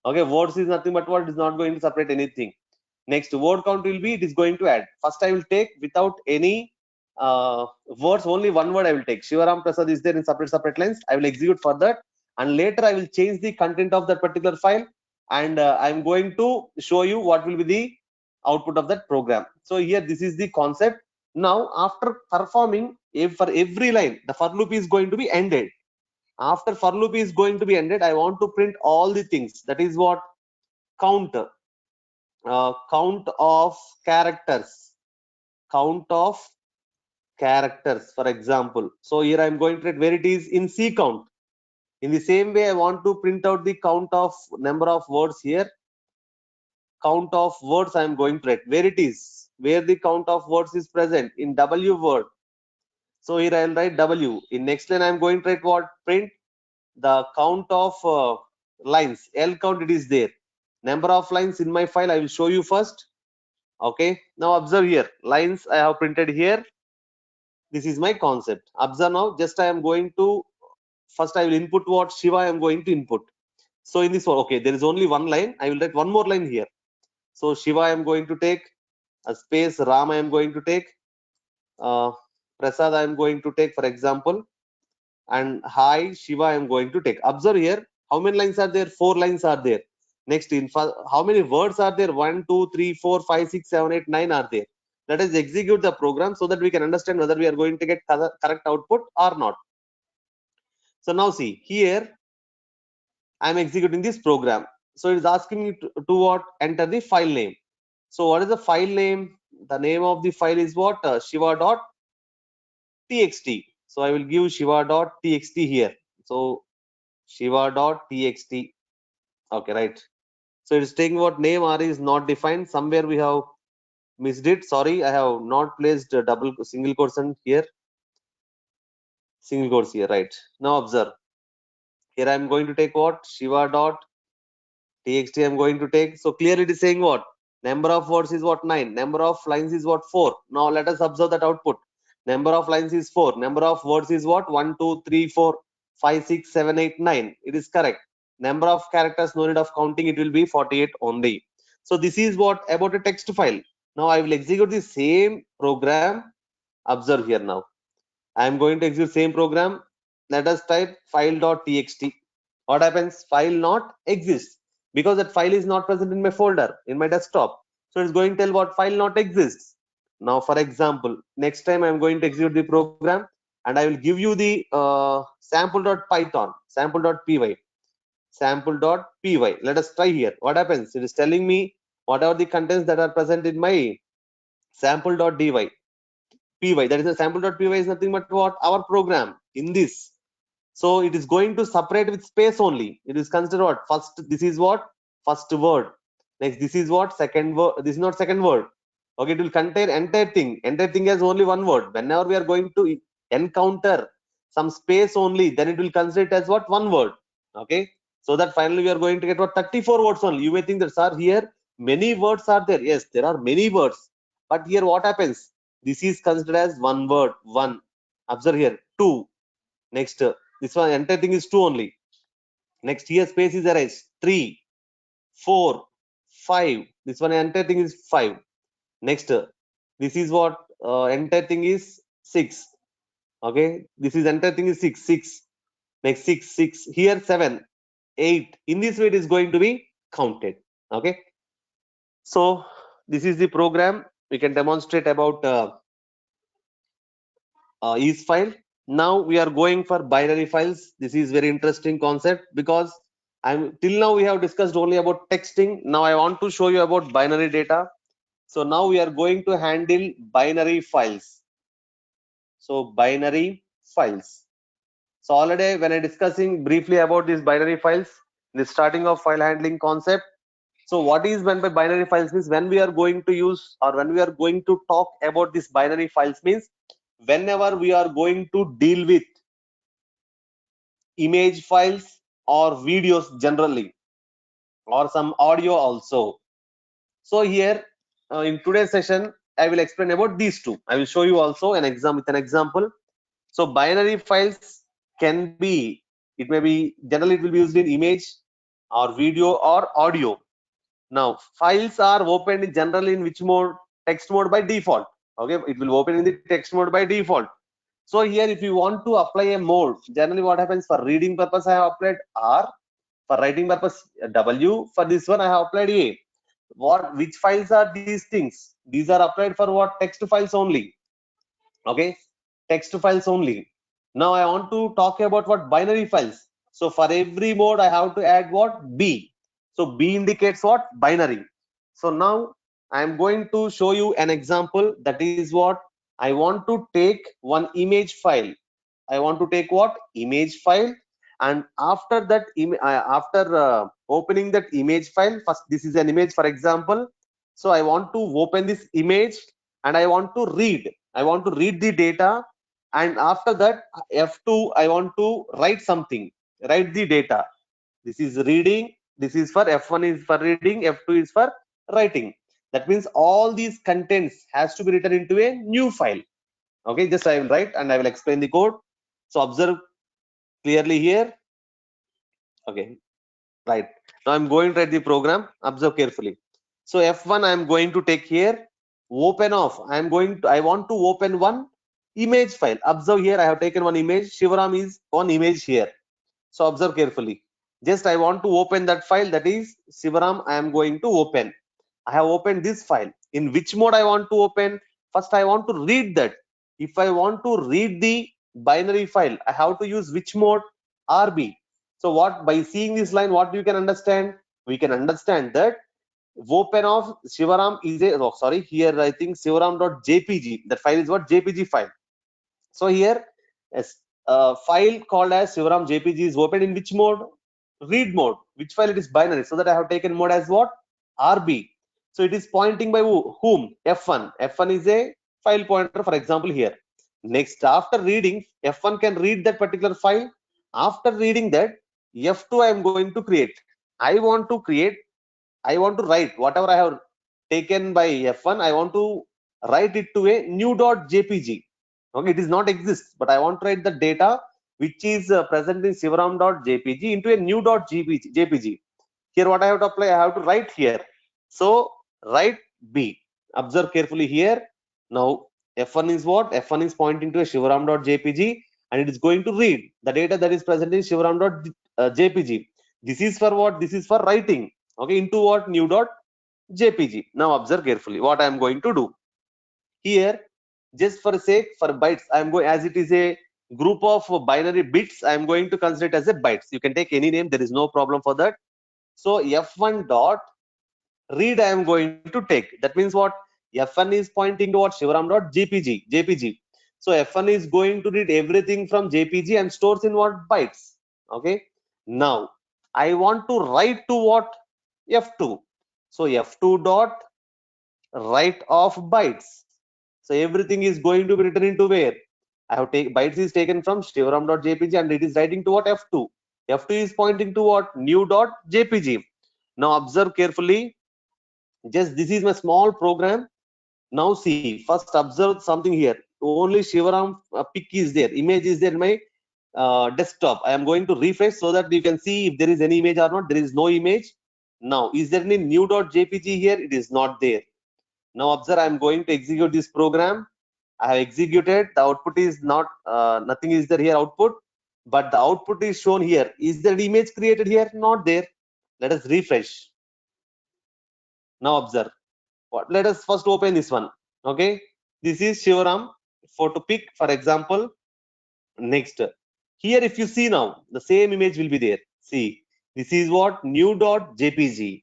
Okay, words is nothing but what is not going to separate anything. Next, word count will be, it is going to add. First, I will take without any words, only one word I will take. Shivaram Prasad is there in separate lines. I will execute for that, and later I will change the content of that particular file, and I'm going to show you what will be the output of that program. So here, this is the concept. Now, after performing, if for every line, the for loop is going to be ended. After for loop is going to be ended, I want to print all the things. That is what? Count. Count of characters. Count of characters, for example. So here I'm going to write where it is in C count. In the same way, I want to print out the count of number of words here. Count of words I am going to write where it is, where the count of words is present in W word. So here I will write W. In next line, I am going to write what? Print the count of lines. L count, it is there. Number of lines in my file I will show you first. Okay, now observe here, lines I have printed here. This is my concept. Observe now, just I am going to, first I will input what? Shiva I am going to input. So in this one, okay, there is only one line. I will write one more line here. So Shiva I am going to take a space, Ram I am going to take, Prasad I am going to take, for example, and Hi Shiva I am going to take. Observe here, how many lines are there? 4 lines are there. Next, in how many words are there? 1, 2, 3, 4, 5, 6, 7, 8, 9 are there. Let us execute the program so that we can understand whether we are going to get correct output or not. So now see, here I am executing this program. So it is asking me to what? Enter the file name. So what is the file name? The name of the file is what? Shiva.txt. So I will give Shiva.txt here. So Shiva.txt. Okay, right. So it's taking what? Name R is not defined. Somewhere we have missed it. Sorry, I have not placed a single quotient here. Single quotes here, right. Now observe. Here I am going to take what? Shiva.txt I am going to take. So clearly it is saying what? Number of words is what? 9. Number of lines is what? 4. Now let us observe that output. Number of lines is 4. Number of words is what? 1, 2, 3, 4, 5, 6, 7, 8, 9. It is correct. Number of characters, no need of counting. It will be 48 only. So this is what about a text file. Now I will execute the same program. Observe here now. I am going to execute same program. Let us type file.txt. What happens? File not exists because that file is not present in my folder in my desktop. So it's going to tell what? File not exists. Now, for example, next time I'm going to execute the program and I will give you the sample.python, sample.py, sample.py. Let us try here. What happens? It is telling me what are the contents that are present in my sample.dy. Py, that is a sample.py is nothing but what? Our program in this. So it is going to separate with space only. It is considered what? First, this is what? First word. Next, this is what? Second word. This is not second word. Okay, it will contain entire thing. Entire thing has only one word. Whenever we are going to encounter some space only, then it will consider it as what? One word. Okay. So that finally we are going to get what? 34 words only. You may think that, sir, here many words are there. Yes, there are many words. But here what happens? This is considered as one word. One. Observe here. Two. Next, this one entire thing is 2 only. Next, here space is erased. 3, 4, 5. This one entire thing is 5. Next, this is what? Entire thing is 6. Okay, this is entire thing is 6. 6. Next, 6, 6. Here 7, 8. In this way, it is going to be counted. Okay. So this is the program. We can demonstrate about isfile. Now we are going for binary files. This is very interesting concept because till now we have discussed only about texting. Now I want to show you about binary data. So now we are going to handle binary files. So binary files. So already when I discussing briefly about these binary files, the starting of file handling concept. So what is meant by binary files means when we are going to use or when we are going to talk about this binary files means whenever we are going to deal with image files or videos generally or some audio also. So here in today's session I will explain about these two. I will show you also an example with an example. So binary files can be, it may be, generally it will be used in image or video or audio. Now files are opened generally in which mode? Text mode by default. Okay, it will open in the text mode by default. So here if you want to apply a mode, generally what happens, for reading purpose I have applied R, for writing purpose W, for this one I have applied A. Which files are these things? These are applied for what? Text files only. Okay, text files only. Now I want to talk about what? Binary files. So for every mode I have to add what? B. So B indicates what? Binary. So now I am going to show you an example. That is what I want to take one image file. I want to take what? Image file. And after that, opening that image file, first this is an image, for example. So I want to open this image and I want to read. I want to read the data, and after that F2 I want to write something. Write the data. This is reading. This is for F1 is for reading. F2 is for writing. That means all these contents has to be written into a new file. Okay, just I will write and I will explain the code. So observe clearly here. Okay, right. Now I'm going to write the program. Observe carefully. So F1 I am going to take here. Open off. I want to open one image file. Observe here. I have taken one image. Shivaram is one image here. So observe carefully. Just I want to open that file. That is Shivaram. I am going to open. I have opened this file. In which mode I want to open? First I want to read that. If I want to read the binary file, I have to use which mode? RB. So what, by seeing this line, what you can understand? We can understand that open of Shivaram is a, oh, sorry, here I think Shivaram.jpg. That file is what? JPG file. So here a file called as Shivaram JPG is opened in which mode? Read mode. Which file? It is binary. So that I have taken mode as what? RB. So it is pointing by whom? F1. F1 is a file pointer, for example here. Next, after reading, F1 can read that particular file. After reading that, F2 I am going to create. I want to write whatever I have taken by F1. I want to write it to a new.jpg. Okay, it is not exist, but I want to write the data which is present in Shivaram.jpg into a new.jpg. Here what I have to apply? I have to write here. So write B. Observe carefully here. Now F1 is what? F1 is pointing to a Shivaram.jpg and it is going to read the data that is present in Shivaram.jpg. This is for what? This is for writing. Okay, into what? New.jpg. Now observe carefully what I am going to do. Here, just for sake, for bytes, I am going, as it is a group of binary bits, I am going to consider it as a bytes. You can take any name, there is no problem for that. So F1 dot read I am going to take. That means what? F1 is pointing to what? Shivaram.jpg. So F1 is going to read everything from JPG and stores in what? Bytes. Okay. Now I want to write to what? F2. So F2 dot write of bytes. So everything is going to be written into where? I have taken bytes is taken from shivaram.jpg and it is writing to what? F2. F2 is pointing to what? New.jpg. Now observe carefully. Just this is my small program. Now see, first observe something here. Only Shivaram pic is there. Image is there in my desktop. I am going to refresh so that you can see if there is any image or not. There is no image. Now, is there any new.jpg here? It is not there. Now observe, I am going to execute this program. I have executed. The output is not, nothing is there here output, but the output is shown here. Is there an image created here? Not there. Let us refresh. Now observe. Let us first open this one. Okay, this is Shivaram photo pic, for example. Next, here if you see now, the same image will be there. See, this is what? New.jpg.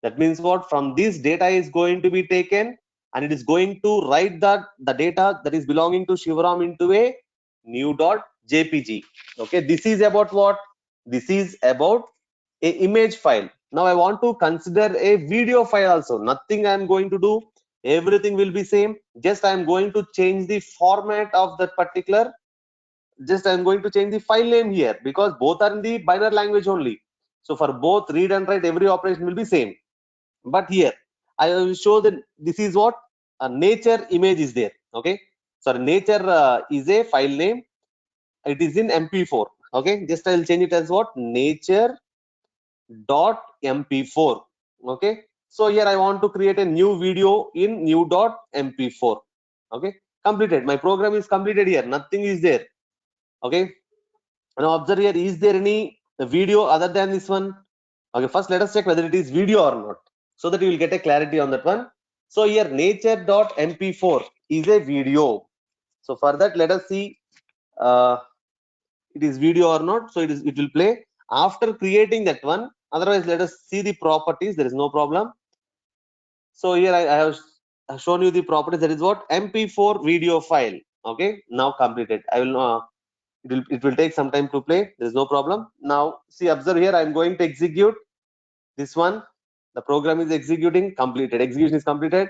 That means what? From this data is going to be taken and it is going to write the data that is belonging to Shivaram into a new.jpg. Okay, this is about what? This is about a image file. Now I want to consider a video file also. Nothing I am going to do. Everything will be same. Just I am going to change the format of that particular. Just I am going to change the file name here because both are in the binary language only. So for both read and write, every operation will be same. But here I will show that this is what? nature image is there. Okay, sorry, nature is a file name. It is in mp4. Okay, just I'll change it as what, nature dot mp4. Okay, so here I want to create a new video in new dot mp4. Okay, completed. My program is completed here, nothing is there. Okay, now observe here, is there any video other than this one? Okay, first let us check whether it is video or not, so that you will get a clarity on that one. So here nature.mp4 is a video. So for that, let us see it is video or not. So it will play after creating that one. Otherwise, let us see the properties. There is no problem. So here I have shown you the properties. That is what, mp4 video file. Okay, now completed. I will it will take some time to play. There is no problem. Now see, observe here, I am going to execute this one. The program is executing. Completed. Execution is completed.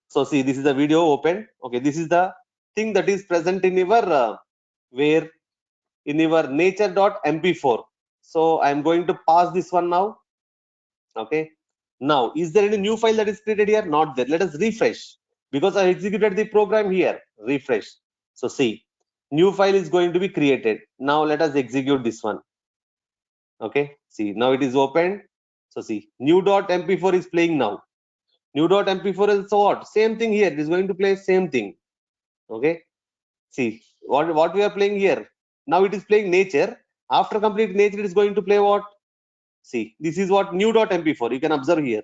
So see, this is the video open. Okay, this is the thing that is present in your where in your nature.mp4. So I am going to pass this one now. Okay, now is there any new file that is created here? Not there. Let us refresh, because I executed the program here. Refresh. So see, new file is going to be created. Now let us execute this one. Okay, see, now it is opened. So see, new.mp4 is playing now. New.mp4 is so what, same thing here. It is going to play same thing. Okay, see what we are playing here. Now it is playing nature. After complete nature, it is going to play what? See, this is what, new.mp4. You can observe here.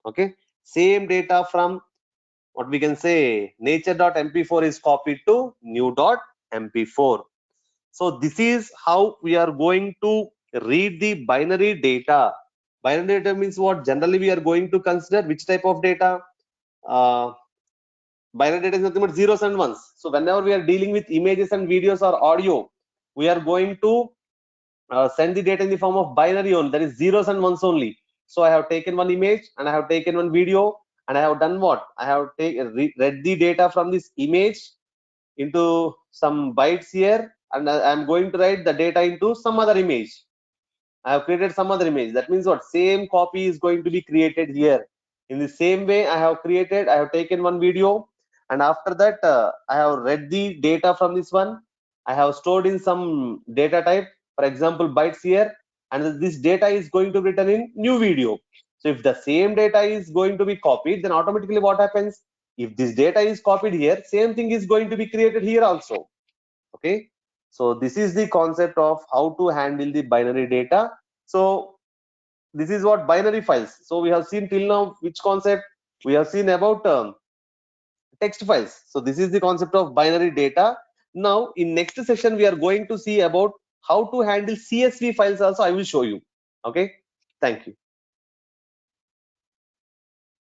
Okay, same data from what we can say nature.mp4 is copied to new.mp4. So this is how we are going to read the binary data. Binary data means what? Generally we are going to consider which type of data. Binary data is nothing but zeros and ones. So whenever we are dealing with images and videos or audio, we are going to send the data in the form of binary only, that is zeros and ones only. So I have taken one image and I have taken one video, and I have done what? I have read the data from this image into some bytes here, and I am going to write the data into some other image. I have created some other image. That means what? Same copy is going to be created here. In the same way, I have taken one video, and after that, I have read the data from this one. I have stored in some data type, for example, bytes here, and this data is going to be written in new video. So if the same data is going to be copied, then automatically what happens? If this data is copied here, same thing is going to be created here also. Okay, so this is the concept of how to handle the binary data. So this is what binary files. So we have seen till now which concept? We have seen about text files. So this is the concept of binary data. Now in next session we are going to see about how to handle CSV files also. I will show you. Okay, thank you.